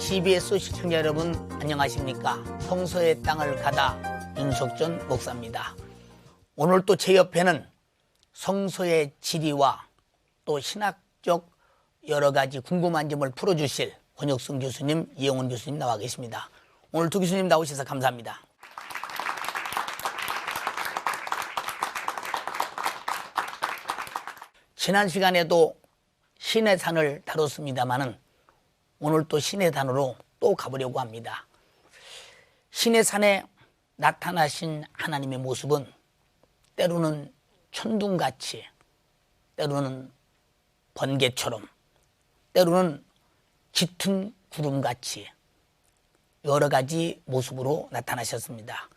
CBS 시청자 여러분 안녕하십니까? 성서의 땅을 가다 윤석전 목사입니다. 오늘 또 제 옆에는 성서의 지리와 또 신학적 여러 가지 궁금한 점을 풀어주실 권혁승 교수님, 이영훈 교수님 나와 계십니다. 오늘 두 교수님 나오셔서 감사합니다. 지난 시간에도 신의 산을 다뤘습니다마는 오늘 또 신의 산으로 또 가보려고 합니다. 신의 산에 나타나신 하나님의 모습은 때로는 천둥같이, 때로는 번개처럼, 때로는 짙은 구름같이 여러 가지 모습으로 나타나셨습니다.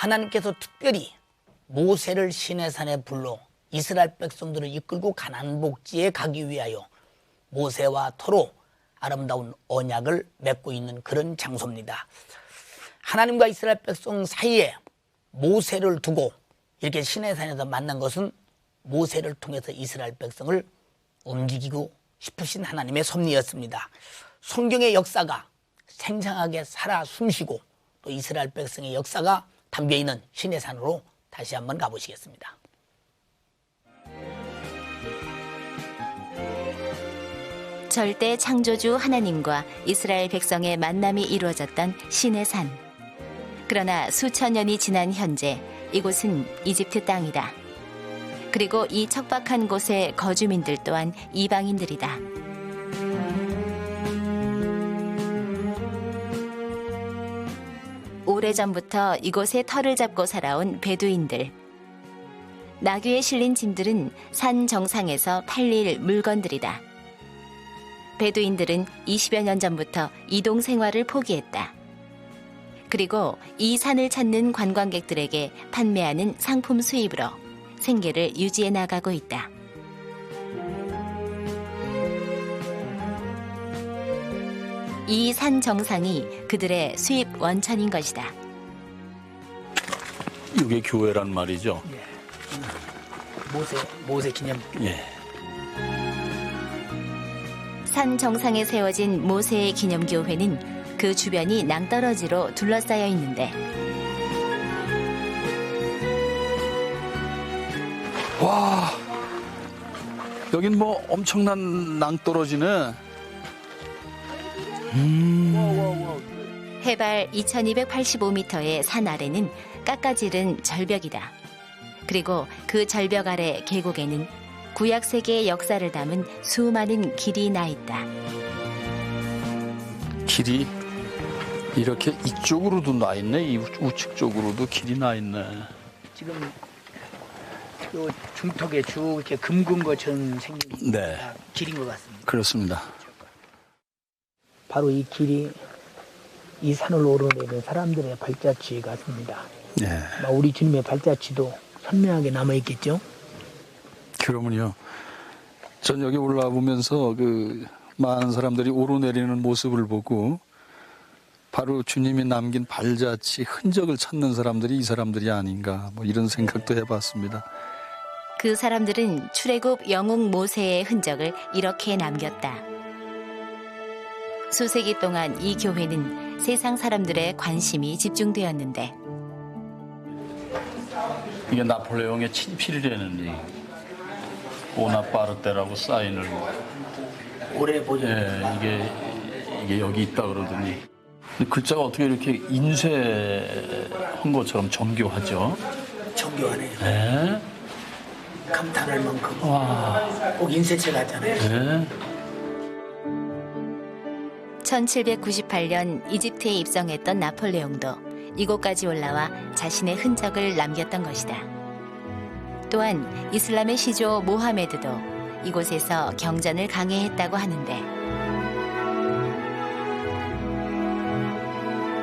하나님께서 특별히 모세를 신의 산에 불러 이스라엘 백성들을 이끌고 가나안 복지에 가기 위하여 모세와 터로 아름다운 언약을 맺고 있는 그런 장소입니다. 하나님과 이스라엘 백성 사이에 모세를 두고 이렇게 신의 산에서 만난 것은 모세를 통해서 이스라엘 백성을 움직이고 싶으신 하나님의 섭리였습니다. 성경의 역사가 생생하게 살아 숨쉬고 또 이스라엘 백성의 역사가 담겨있는 신의 산으로 다시 한번 가보시겠습니다. 절대 창조주 하나님과 이스라엘 백성의 만남이 이루어졌던 신의 산. 그러나 수천 년이 지난 현재 이곳은 이집트 땅이다. 그리고 이 척박한 곳의 거주민들 또한 이방인들이다. 오래전부터 이곳에 터를 잡고 살아온 베두인들. 나귀에 실린 짐들은 산 정상에서 팔릴 물건들이다. 베두인들은 20여 년 전부터 이동 생활을 포기했다. 그리고 이 산을 찾는 관광객들에게 판매하는 상품 수입으로 생계를 유지해 나가고 있다. 이 산 정상이 그들의 수입 원천인 것이다. 이게 교회란 말이죠? 예. 모세 기념. 예. 산 정상에 세워진 모세의 기념교회는 그 주변이 낭떠러지로 둘러싸여 있는데 와, 여긴 뭐 엄청난 낭떠러지네. 해발 2285m의 산 아래는 깎아지른 절벽이다. 그리고 그 절벽 아래 계곡에는 구약 세계의 역사를 담은 수많은 길이 나 있다. 길이 이렇게 이쪽으로도 나 있네. 이 우측 쪽으로도 길이 나 있네. 지금 요 중턱에 쭉 이렇게 금근 것처럼 생긴 네. 길인 것 같습니다. 그렇습니다. 바로 이 길이 이 산을 오르내린 사람들의 발자취 같습니다. 네. 우리 주님의 발자취도 선명하게 남아있겠죠? 그러면요. 전 여기 올라와 보면서 그 많은 사람들이 오르내리는 모습을 보고 바로 주님이 남긴 발자취 흔적을 찾는 사람들이 이 사람들이 아닌가 뭐 이런 생각도 해봤습니다. 그 사람들은 출애굽 영웅 모세의 흔적을 이렇게 남겼다. 수세기 동안 이 교회는 세상 사람들의 관심이 집중되었는데 이게 나폴레옹의 친필이라는 보나파르테라고 사인을 오래 보죠. 예, 이게 여기 있다 그러더니 글자가 어떻게 이렇게 인쇄한 것처럼 정교하죠? 정교하네요. 예? 감탄할 만큼 와, 꼭 인쇄체 같잖아요. 예? 1798년 이집트에 입성했던 나폴레옹도 이곳까지 올라와 자신의 흔적을 남겼던 것이다. 또한 이슬람의 시조 모하메드도 이곳에서 경전을 강해했다고 하는데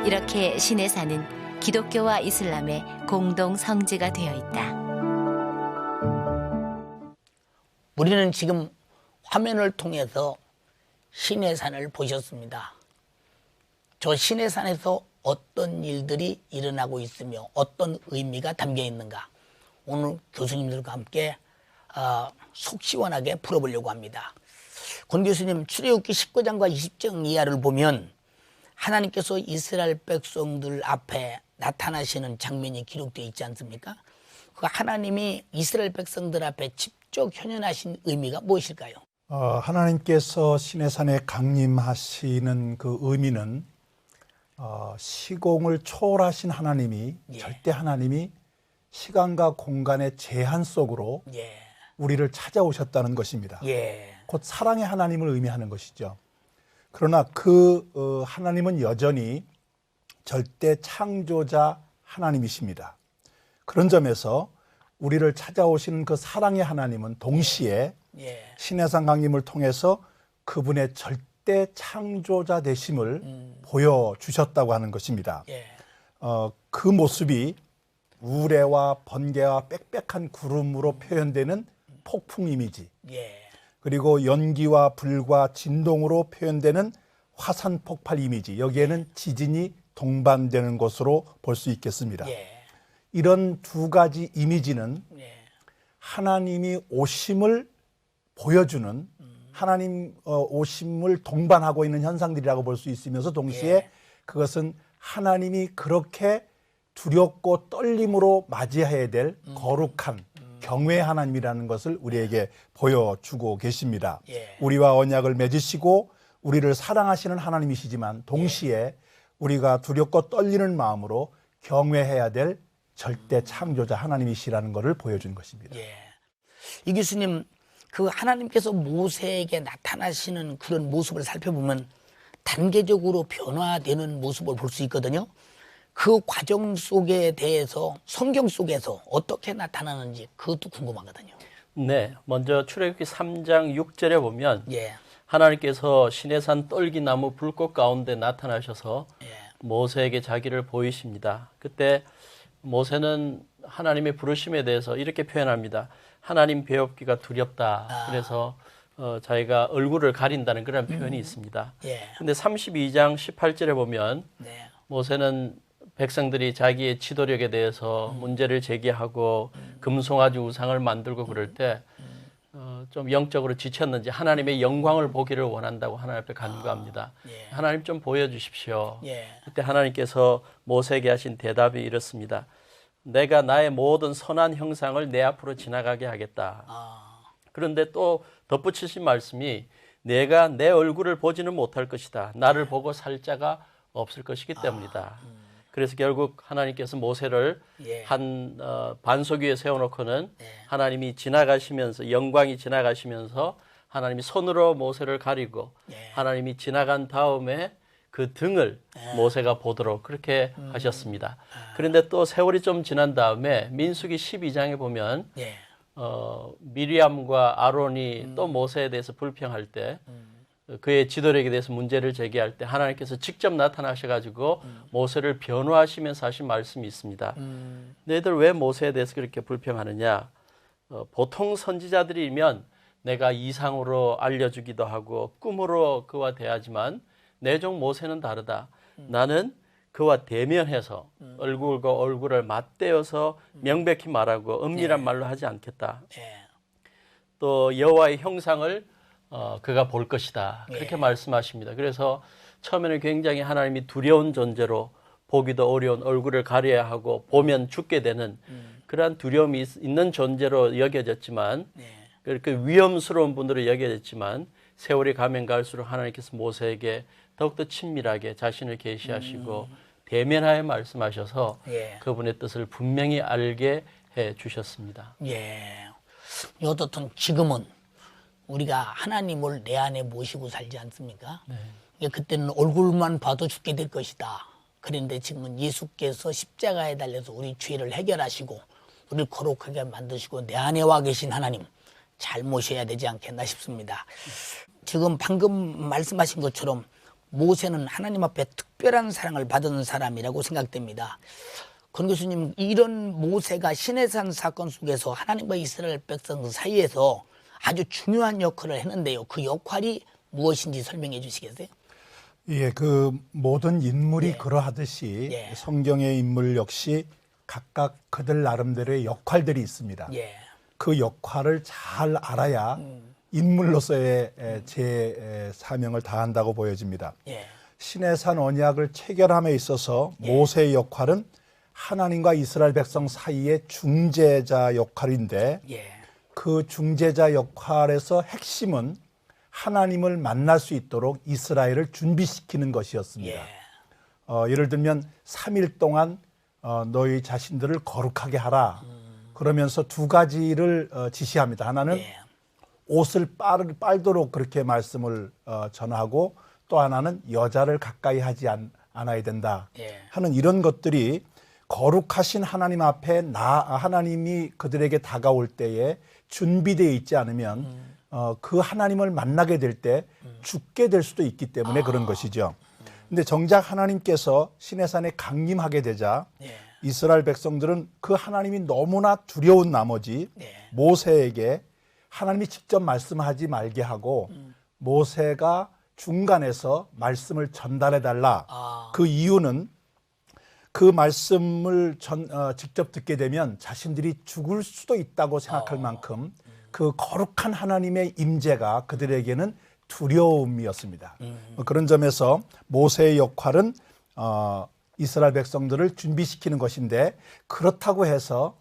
이렇게 신의 산은 기독교와 이슬람의 공동 성지가 되어 있다. 우리는 지금 화면을 통해서 신의 산을 보셨습니다. 저 신의 산에서 어떤 일들이 일어나고 있으며 어떤 의미가 담겨 있는가 오늘 교수님들과 함께 속 시원하게 풀어보려고 합니다. 권 교수님, 출애굽기 19장과 20장 이하를 보면 하나님께서 이스라엘 백성들 앞에 나타나시는 장면이 기록되어 있지 않습니까? 그 하나님이 이스라엘 백성들 앞에 직접 현현하신 의미가 무엇일까요? 하나님께서 시내산에 강림하시는 그 의미는 시공을 초월하신 하나님이 예. 절대 하나님이 시간과 공간의 제한 속으로 예, 우리를 찾아오셨다는 것입니다. 예, 곧 사랑의 하나님을 의미하는 것이죠. 그러나 그 하나님은 여전히 절대 창조자 하나님이십니다. 그런 점에서 우리를 찾아오시는 그 사랑의 하나님은 동시에 예, 시내산 강림을 통해서 그분의 절대 창조자 되심을 보여주셨다고 하는 것입니다. 예, 그 모습이 우레와 번개와 빽빽한 구름으로 표현되는 폭풍 이미지, 예, 그리고 연기와 불과 진동으로 표현되는 화산 폭발 이미지, 여기에는 지진이 동반되는 것으로 볼 수 있겠습니다. 예, 이런 두 가지 이미지는 예, 하나님이 오심을 보여주는, 하나님 오심을 동반하고 있는 현상들이라고 볼 수 있으면서 동시에 예. 그것은 하나님이 그렇게 두렵고 떨림으로 맞이해야 될 거룩한 경외의 하나님이라는 것을 우리에게 보여주고 계십니다. 예. 우리와 언약을 맺으시고 우리를 사랑하시는 하나님이시지만 동시에 우리가 두렵고 떨리는 마음으로 경외해야 될 절대 창조자 하나님이시라는 것을 보여준 것입니다. 예. 이 교수님, 그 하나님께서 모세에게 나타나시는 그런 모습을 살펴보면 단계적으로 변화되는 모습을 볼 수 있거든요. 그 과정 속에 대해서 성경 속에서 어떻게 나타나는지 그것도 궁금하거든요. 네, 먼저 출애굽기 3장 6절에 보면 예, 하나님께서 시내산 떨기나무 불꽃 가운데 나타나셔서 예, 모세에게 자기를 보이십니다. 그때 모세는 하나님의 부르심에 대해서 이렇게 표현합니다. 하나님 배웁기가 두렵다. 그래서 자기가 얼굴을 가린다는 그런 표현이 있습니다. 예, 근데 32장 18절에 보면 네, 모세는 백성들이 자기의 지도력에 대해서 문제를 제기하고 금송아지 우상을 만들고 그럴 때 좀 영적으로 지쳤는지 하나님의 영광을 보기를 원한다고 하나님 앞에 간구합니다. 예. 하나님 좀 보여주십시오. 예, 그때 하나님께서 모세에게 하신 대답이 이렇습니다. 내가 나의 모든 선한 형상을 내 앞으로 지나가게 하겠다. 그런데 또 덧붙이신 말씀이 내가 내 얼굴을 보지는 못할 것이다. 나를 보고 살 자가 없을 것이기 때문이다. 그래서 결국 하나님께서 모세를 예. 한 반석 위에 세워놓고는 예. 하나님이 지나가시면서 영광이 지나가시면서 하나님이 손으로 모세를 가리고 예. 하나님이 지나간 다음에 그 등을 모세가 보도록 그렇게 하셨습니다. 그런데 또 세월이 좀 지난 다음에 민수기 12장에 보면 예, 미리암과 아론이 또 모세에 대해서 불평할 때 그의 지도력에 대해서 문제를 제기할 때 하나님께서 직접 나타나셔가지고 모세를 변호하시면서 하신 말씀이 있습니다. 너희들 왜 모세에 대해서 그렇게 불평하느냐? 보통 선지자들이면 내가 이상으로 알려주기도 하고 꿈으로 그와 대하지만 내 종 모세는 다르다. 나는 그와 대면해서 얼굴과 얼굴을 맞대어서 명백히 말하고 은밀한 말로 하지 않겠다. 예, 또 여호와의 형상을 그가 볼 것이다. 그렇게 말씀하십니다. 그래서 처음에는 굉장히 하나님이 두려운 존재로 보기도 어려운 얼굴을 가려야 하고 보면 죽게 되는 그러한 두려움이 있는 존재로 여겨졌지만 그렇게 위험스러운 분으로 여겨졌지만 세월이 가면 갈수록 하나님께서 모세에게 더욱더 친밀하게 자신을 계시하시고 대면하여 말씀하셔서 예. 그분의 뜻을 분명히 알게 해 주셨습니다. 예. 어떻든 지금은 우리가 하나님을 내 안에 모시고 살지 않습니까? 네. 그때는 얼굴만 봐도 죽게 될 것이다. 그런데 지금은 예수께서 십자가에 달려서 우리 죄를 해결하시고 우리를 거룩하게 만드시고 내 안에 와 계신 하나님 잘 모셔야 되지 않겠나 싶습니다. 지금 방금 말씀하신 것처럼 모세는 하나님 앞에 특별한 사랑을 받은 사람이라고 생각됩니다. 권 교수님, 이런 모세가 시내산 사건 속에서 하나님과 이스라엘 백성 사이에서 아주 중요한 역할을 했는데요. 그 역할이 무엇인지 설명해 주시겠어요? 예, 그 모든 인물이 그러하듯이 예. 성경의 인물 역시 각각 그들 나름대로의 역할들이 있습니다. 예. 그 역할을 잘 알아야 인물로서의 제 사명을 다한다고 보여집니다. 예. 시내산 언약을 체결함에 있어서 모세의 역할은 하나님과 이스라엘 백성 사이의 중재자 역할인데 예. 그 중재자 역할에서 핵심은 하나님을 만날 수 있도록 이스라엘을 준비시키는 것이었습니다. 예. 예를 들면 3일 동안 너희 자신들을 거룩하게 하라. 그러면서 두 가지를 지시합니다. 하나는 예. 옷을 빨도록 그렇게 말씀을 전하고 또 하나는 여자를 가까이 하지 않아야 된다 예. 하는 이런 것들이 거룩하신 하나님 앞에 하나님이 그들에게 다가올 때에 준비되어 있지 않으면 그 하나님을 만나게 될 때 죽게 될 수도 있기 때문에 그런 것이죠. 근데 정작 하나님께서 시내산에 강림하게 되자 예. 이스라엘 백성들은 그 하나님이 너무나 두려운 나머지 예. 모세에게 하나님이 직접 말씀하지 말게 하고 모세가 중간에서 말씀을 전달해 달라. 그 이유는 그 말씀을 직접 듣게 되면 자신들이 죽을 수도 있다고 생각할 만큼 그 거룩한 하나님의 임재가 그들에게는 두려움이었습니다. 그런 점에서 모세의 역할은 이스라엘 백성들을 준비시키는 것인데 그렇다고 해서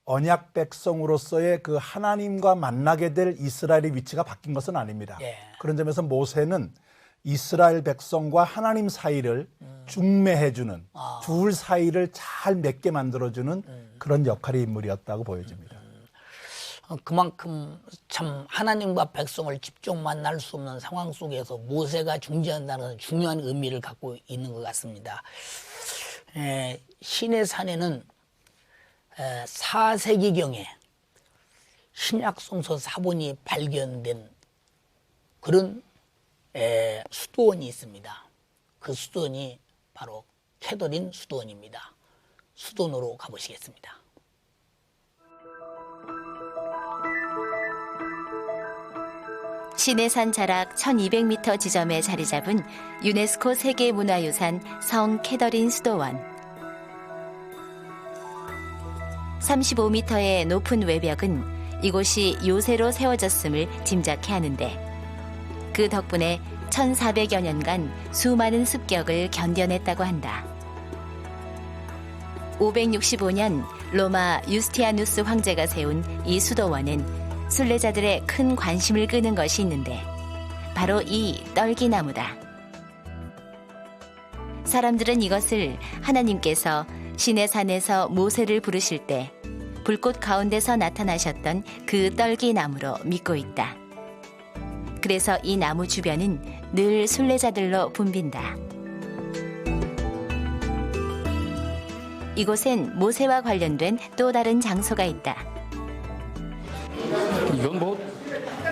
언약 백성으로서의 그 하나님과 만나게 될 이스라엘의 위치가 바뀐 것은 아닙니다. 예. 그런 점에서 모세는 이스라엘 백성과 하나님 사이를 중매해주는 둘 사이를 잘 맺게 만들어주는 그런 역할의 인물이었다고 보여집니다. 그만큼 참 하나님과 백성을 직접 만날 수 없는 상황 속에서 모세가 중재한다는 중요한 의미를 갖고 있는 것 같습니다. 시내산에는 4세기경에 신약성서 사본이 발견된 그런 수도원이 있습니다. 그 수도원이 바로 캐더린 수도원입니다. 수도원으로 가보시겠습니다. 시내산 자락 1200m 지점에 자리 잡은 유네스코 세계문화유산 성 캐더린 수도원. 35m의 높은 외벽은 이곳이 요새로 세워졌음을 짐작케 하는데 그 덕분에 1400여 년간 수많은 습격을 견뎌냈다고 한다. 565년 로마 유스티아누스 황제가 세운 이 수도원은 순례자들의 큰 관심을 끄는 것이 있는데 바로 이 떨기나무다. 사람들은 이것을 하나님께서 시내산에서 모세를 부르실 때 불꽃 가운데서 나타나셨던 그 떨기나무로 믿고 있다. 그래서 이 나무 주변은 늘 순례자들로 붐빈다. 이곳엔 모세와 관련된 또 다른 장소가 있다. 이건 뭐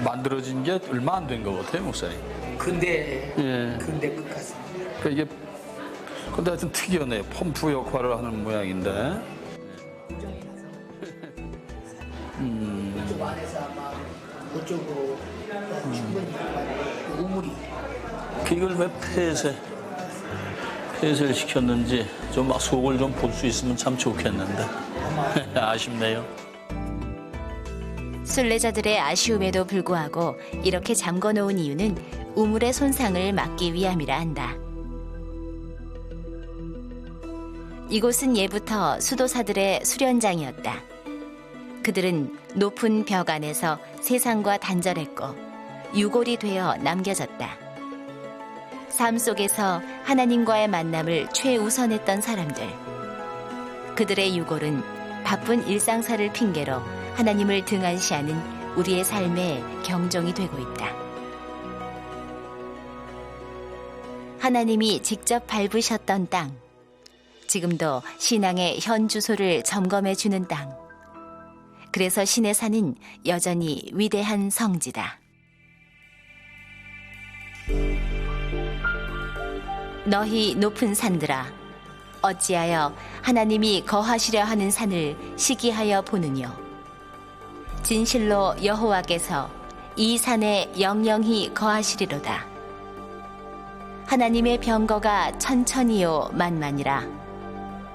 만들어진 게 얼마 안 된 것 같아요, 목사님. 근데 예. 끝 같습니다. 그러니까 이게 근데 하여튼 특이하네. 펌프 역할을 하는 모양인데. 이쪽 안에서 아마 그쪽으로 충분히 우물이 이걸 왜 폐쇄를 시켰는지 좀 속을 좀 볼 수 있으면 참 좋겠는데. 아쉽네요. 순례자들의 아쉬움에도 불구하고 이렇게 잠궈놓은 이유는 우물의 손상을 막기 위함이라 한다. 이곳은 예부터 수도사들의 수련장이었다. 그들은 높은 벽 안에서 세상과 단절했고 유골이 되어 남겨졌다. 삶 속에서 하나님과의 만남을 최우선했던 사람들. 그들의 유골은 바쁜 일상사를 핑계로 하나님을 등한시하는 우리의 삶의 경종이 되고 있다. 하나님이 직접 밟으셨던 땅. 지금도 신앙의 현 주소를 점검해 주는 땅. 그래서 시내산은 여전히 위대한 성지다. 너희 높은 산들아, 어찌하여 하나님이 거하시려 하는 산을 시기하여 보느뇨. 진실로 여호와께서 이 산에 영영히 거하시리로다. 하나님의 병거가 천천히요 만만이라.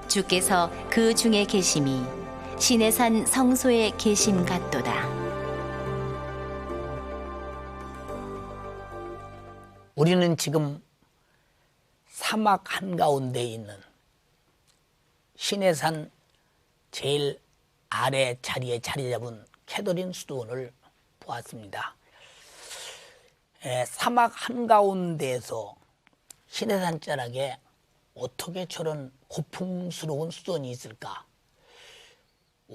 주께서 그 중에 계심이 시내산 성소에 계심 같도다. 우리는 지금 사막 한가운데 있는 시내산 제일 아래 자리에 자리 잡은 캐더린 수도원을 보았습니다. 사막 한가운데에서 시내산 자락에 어떻게 저런 고풍스러운 수도원이 있을까?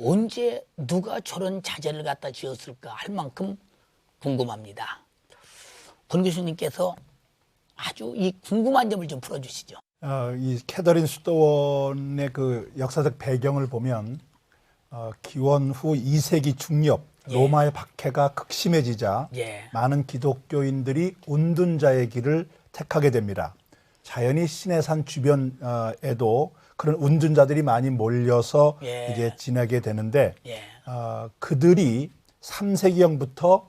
언제 누가 저런 자재를 갖다 지었을까 할 만큼 궁금합니다. 권 교수님께서 아주 이 궁금한 점을 좀 풀어주시죠. 이 캐더린 수도원의 그 역사적 배경을 보면 기원 후 2세기 중엽 로마의 박해가 극심해지자 예. 많은 기독교인들이 운둔자의 길을 택하게 됩니다. 자연히 시내산 주변에도 그런 운둔자들이 많이 몰려서 예. 이제 지내게 되는데 예. 그들이 3세기경부터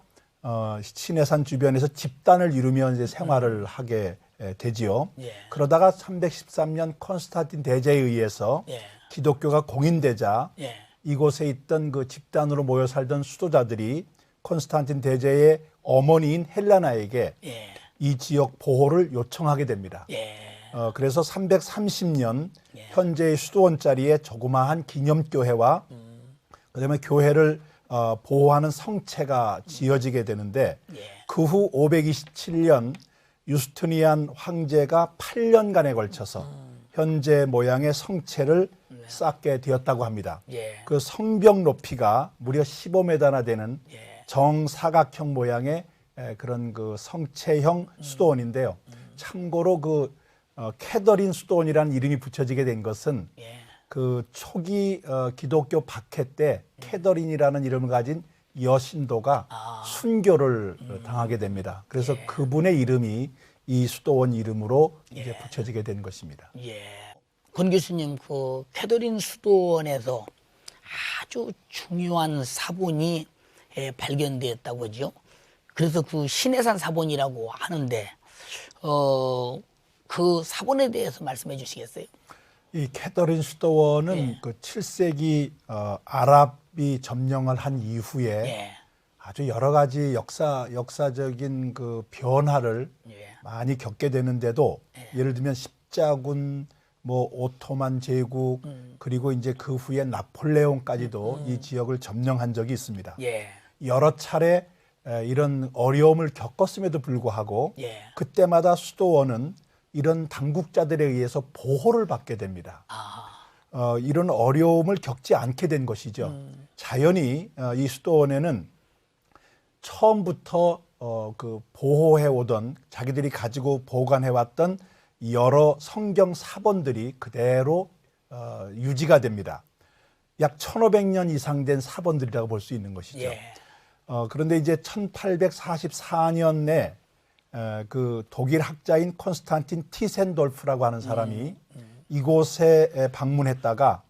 시내산 주변에서 집단을 이루며 이제 생활을 하게 되지요. 예. 그러다가 313년 콘스탄틴 대제에 의해서 예. 기독교가 공인되자 예. 이곳에 있던 그 집단으로 모여 살던 수도자들이 콘스탄틴 대제의 어머니인 헬라나에게 예. 이 지역 보호를 요청하게 됩니다. 예. 그래서 330년 예. 현재의 수도원 자리에 조그마한 기념교회와 그다음에 교회를 보호하는 성체가 지어지게 되는데 예. 그 후 527년 유스티니안 황제가 8년간에 걸쳐서 현재 모양의 성체를 쌓게 되었다고 합니다. 예. 그 성벽 높이가 무려 15m나 되는 예. 정사각형 모양의 그런 그 성체형 수도원인데요. 참고로 그 캐더린 수도원이라는 이름이 붙여지게 된 것은 예. 그 초기 기독교 박해 때 캐더린이라는 이름을 가진 여신도가 순교를 당하게 됩니다. 그래서 그분의 이름이 이 수도원 이름으로 이제 붙여지게 된 것입니다. 예. 권 교수님, 그 캐더린 수도원에서 아주 중요한 사본이 발견되었다고 하죠. 그래서 그 신해산 사본이라고 하는데 그 사본에 대해서 말씀해 주시겠어요? 이 캐더린 수도원은 예. 그 7세기 아랍이 점령을 한 이후에 예. 아주 여러 가지 역사적인 그 변화를 예. 많이 겪게 되는데도 예를 들면 십자군, 뭐 오토만 제국 그리고 이제 그 후에 나폴레옹까지도 이 지역을 점령한 적이 있습니다. 예. 여러 차례 이런 어려움을 겪었음에도 불구하고 예. 그때마다 수도원은 이런 당국자들에 의해서 보호를 받게 됩니다. 이런 어려움을 겪지 않게 된 것이죠. 자연히 이 수도원에는 처음부터 그 보호해 오던 자기들이 가지고 보관해 왔던 여러 성경 사본들이 그대로 유지가 됩니다. 약 1500년 이상 된 사본들이라고 볼 수 있는 것이죠. 예. 그런데 이제 1844년에 그 독일 학자인 콘스탄틴 티센돌프라고 하는 사람이 이곳에 방문했다가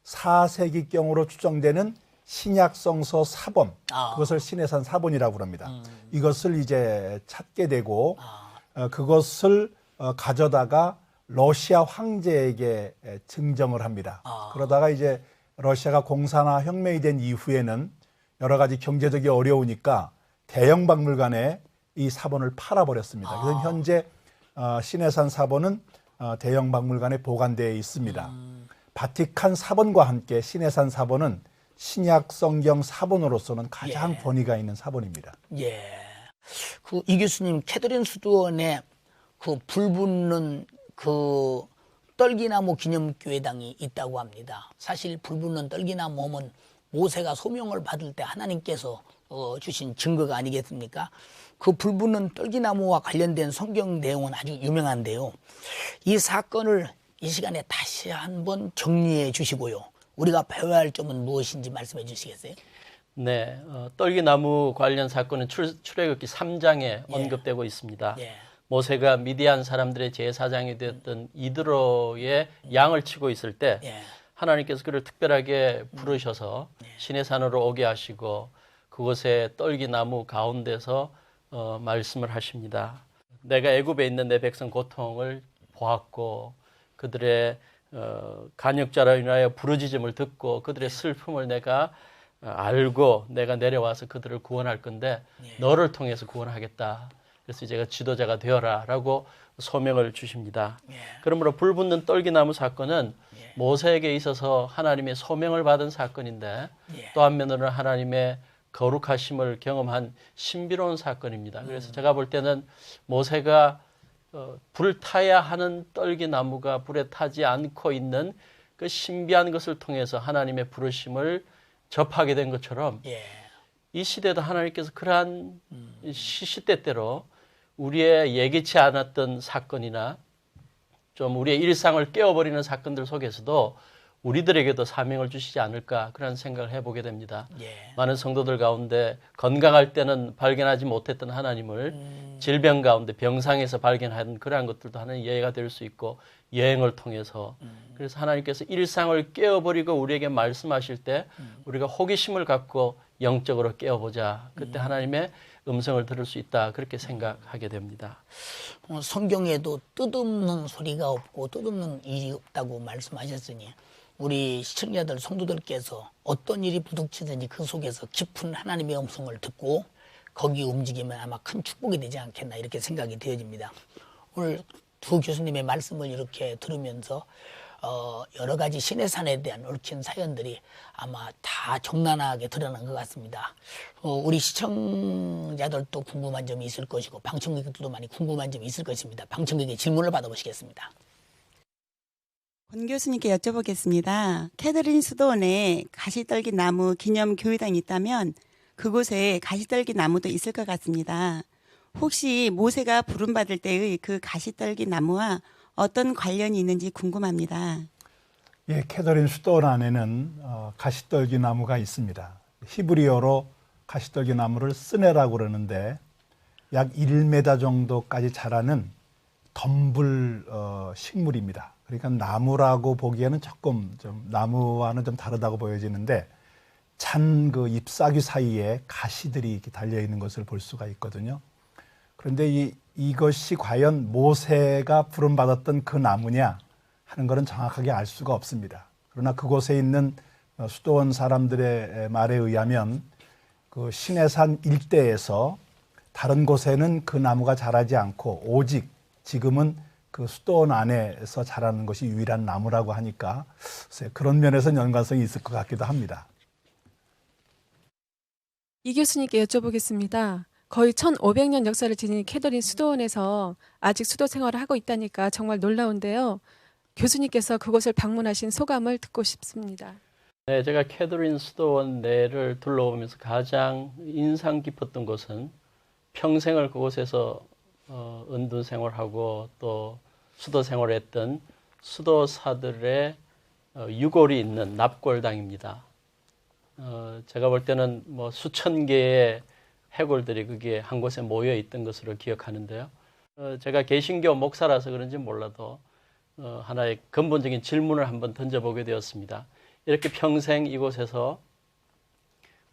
4세기경으로 추정되는 신약성서 사본, 그것을 신해산 사본이라고 합니다. 이것을 이제 찾게 되고 그것을 가져다가 러시아 황제에게 증정을 합니다. 그러다가 이제 러시아가 공산화 혁명이 된 이후에는 여러 가지 경제적이 어려우니까 대형 박물관에 이 사본을 팔아버렸습니다. 그래서 현재 신해산 사본은 대형 박물관에 보관되어 있습니다. 바티칸 사본과 함께 신해산 사본은 신약 성경 사본으로서는 가장 권위가 있는 사본입니다. 예. 그 이 교수님, 캐더린 수도원에 그 불붙는 그 떨기나무 기념교회당이 있다고 합니다. 사실 불붙는 떨기나무 하면 모세가 소명을 받을 때 하나님께서 주신 증거가 아니겠습니까? 그 불붙는 떨기나무와 관련된 성경 내용은 아주 유명한데요. 이 사건을 이 시간에 다시 한번 정리해 주시고요. 우리가 배워야 할 점은 무엇인지 말씀해 주시겠어요? 네, 떨기나무 관련 사건은 출애굽기 3장에 언급되고 있습니다. 예. 모세가 미디안 사람들의 제사장이 되었던 이드로의 양을 치고 있을 때 예. 하나님께서 그를 특별하게 부르셔서 시내산으로 오게 하시고 그곳에 떨기나무 가운데서 말씀을 하십니다. 내가 애굽에 있는 내 백성 고통을 보았고 그들의 간역자로 인하여 부르짖음을 듣고 그들의 슬픔을 내가 알고 내가 내려와서 그들을 구원할 건데 너를 통해서 구원하겠다. 그래서 제가 지도자가 되어라라고 소명을 주십니다. 그러므로 불붙는 떨기나무 사건은 모세에게 있어서 하나님의 소명을 받은 사건인데 또 한면으로는 하나님의 거룩하심을 경험한 신비로운 사건입니다. 그래서 제가 볼 때는 모세가 불타야 하는 떨기나무가 불에 타지 않고 있는 그 신비한 것을 통해서 하나님의 부르심을 접하게 된 것처럼 이 시대도 하나님께서 그러한 시시때때로 우리의 예기치 않았던 사건이나 좀 우리의 일상을 깨워버리는 사건들 속에서도 우리들에게도 사명을 주시지 않을까 그런 생각을 해보게 됩니다. 많은 성도들 가운데 건강할 때는 발견하지 못했던 하나님을 질병 가운데 병상에서 발견하는 그러한 것들도 하나님 예가 될 수 있고 여행을 통해서 그래서 하나님께서 일상을 깨워버리고 우리에게 말씀하실 때 우리가 호기심을 갖고 영적으로 깨워보자. 그때 하나님의 음성을 들을 수 있다. 그렇게 생각하게 됩니다. 성경에도 뜻없는 소리가 없고 뜻없는 일이 없다고 말씀하셨으니 우리 시청자들 성도들께서 어떤 일이 부닥치든지 그 속에서 깊은 하나님의 음성을 듣고 거기 움직이면 아마 큰 축복이 되지 않겠나 이렇게 생각이 되어집니다. 오늘 두 교수님의 말씀을 이렇게 들으면서 여러 가지 신의 산에 대한 얽힌 사연들이 아마 다 적나라하게 드러난 것 같습니다. 우리 시청자들도 궁금한 점이 있을 것이고 방청객들도 많이 궁금한 점이 있을 것입니다. 방청객의 질문을 받아보시겠습니다. 권 교수님께 여쭤보겠습니다. 캐더린 수도원에 가시떨기 나무 기념 교회당이 있다면 그곳에 가시떨기 나무도 있을 것 같습니다. 혹시 모세가 부름받을 때의 그 가시떨기 나무와 어떤 관련이 있는지 궁금합니다. 예, 캐더린 수도원 안에는 가시떨기 나무가 있습니다. 히브리어로 가시떨기 나무를 스네라고 그러는데 약 1m 정도까지 자라는 덤불 식물입니다. 그러니까 나무라고 보기에는 조금 좀 나무와는 좀 다르다고 보여지는데 찬 그 잎사귀 사이에 가시들이 이렇게 달려 있는 것을 볼 수가 있거든요. 그런데 이것이 과연 모세가 부름받았던 그 나무냐 하는 것은 정확하게 알 수가 없습니다. 그러나 그곳에 있는 수도원 사람들의 말에 의하면 그 시내산 일대에서 다른 곳에는 그 나무가 자라지 않고 오직 지금은 그 수도원 안에서 자라는 것이 유일한 나무라고 하니까 그런 면에서는 연관성이 있을 것 같기도 합니다. 이 교수님께 여쭤보겠습니다. 거의 1500년 역사를 지닌 캐더린 수도원에서 아직 수도 생활을 하고 있다니까 정말 놀라운데요. 교수님께서 그곳을 방문하신 소감을 듣고 싶습니다. 네, 제가 캐더린 수도원 내를 둘러보면서 가장 인상 깊었던 것은 평생을 그곳에서 은둔 생활하고 또 수도 생활했던 수도사들의 유골이 있는 납골당입니다. 제가 볼 때는 뭐 수천 개의 해골들이 거기에 한 곳에 모여 있던 것으로 기억하는데요. 제가 개신교 목사라서 그런지 몰라도 하나의 근본적인 질문을 한번 던져보게 되었습니다. 이렇게 평생 이곳에서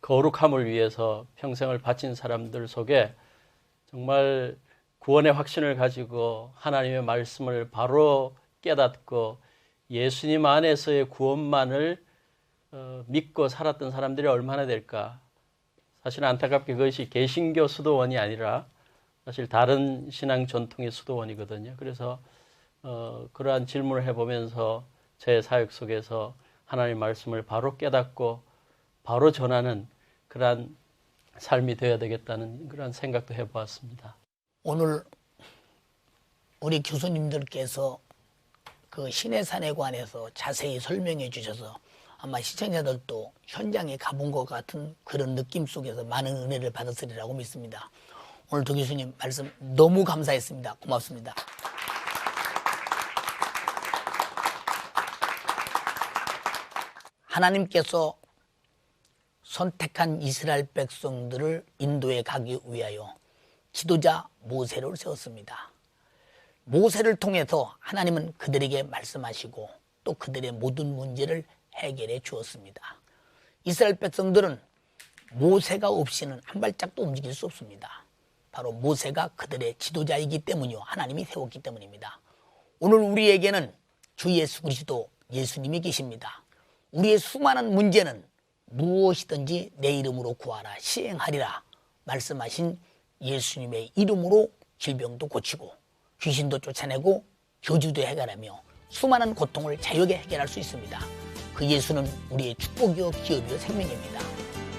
거룩함을 위해서 평생을 바친 사람들 속에 정말 구원의 확신을 가지고 하나님의 말씀을 바로 깨닫고 예수님 안에서의 구원만을 믿고 살았던 사람들이 얼마나 될까? 사실 안타깝게 그것이 개신교 수도원이 아니라 사실 다른 신앙 전통의 수도원이거든요. 그래서 그러한 질문을 해보면서 제 사역 속에서 하나님의 말씀을 바로 깨닫고 바로 전하는 그러한 삶이 되어야 되겠다는 그런 생각도 해보았습니다. 오늘 우리 교수님들께서 그 시내산에 관해서 자세히 설명해 주셔서 아마 시청자들도 현장에 가본 것 같은 그런 느낌 속에서 많은 은혜를 받았으리라고 믿습니다. 오늘 두 교수님 말씀 너무 감사했습니다. 고맙습니다. 하나님께서 선택한 이스라엘 백성들을 인도에 가기 위하여 지도자 모세를 세웠습니다. 모세를 통해서 하나님은 그들에게 말씀하시고 또 그들의 모든 문제를 해결해 주었습니다. 이스라엘 백성들은 모세가 없이는 한 발짝도 움직일 수 없습니다. 바로 모세가 그들의 지도자이기 때문이요, 하나님이 세웠기 때문입니다. 오늘 우리에게는 주 예수 그리스도 예수님이 계십니다. 우리의 수많은 문제는 무엇이든지 내 이름으로 구하라 시행하리라 말씀하신 예수님의 이름으로 질병도 고치고 귀신도 쫓아내고 저주도 해결하며 수많은 고통을 자유하게 해결할 수 있습니다. 그 예수는 우리의 축복이요 기업이요 생명입니다.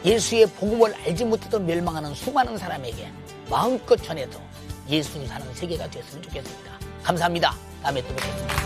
예수의 복음을 알지 못하던 멸망하는 수많은 사람에게 마음껏 전해서 예수 사는 세계가 되었으면 좋겠습니다. 감사합니다. 다음에 또 뵙겠습니다.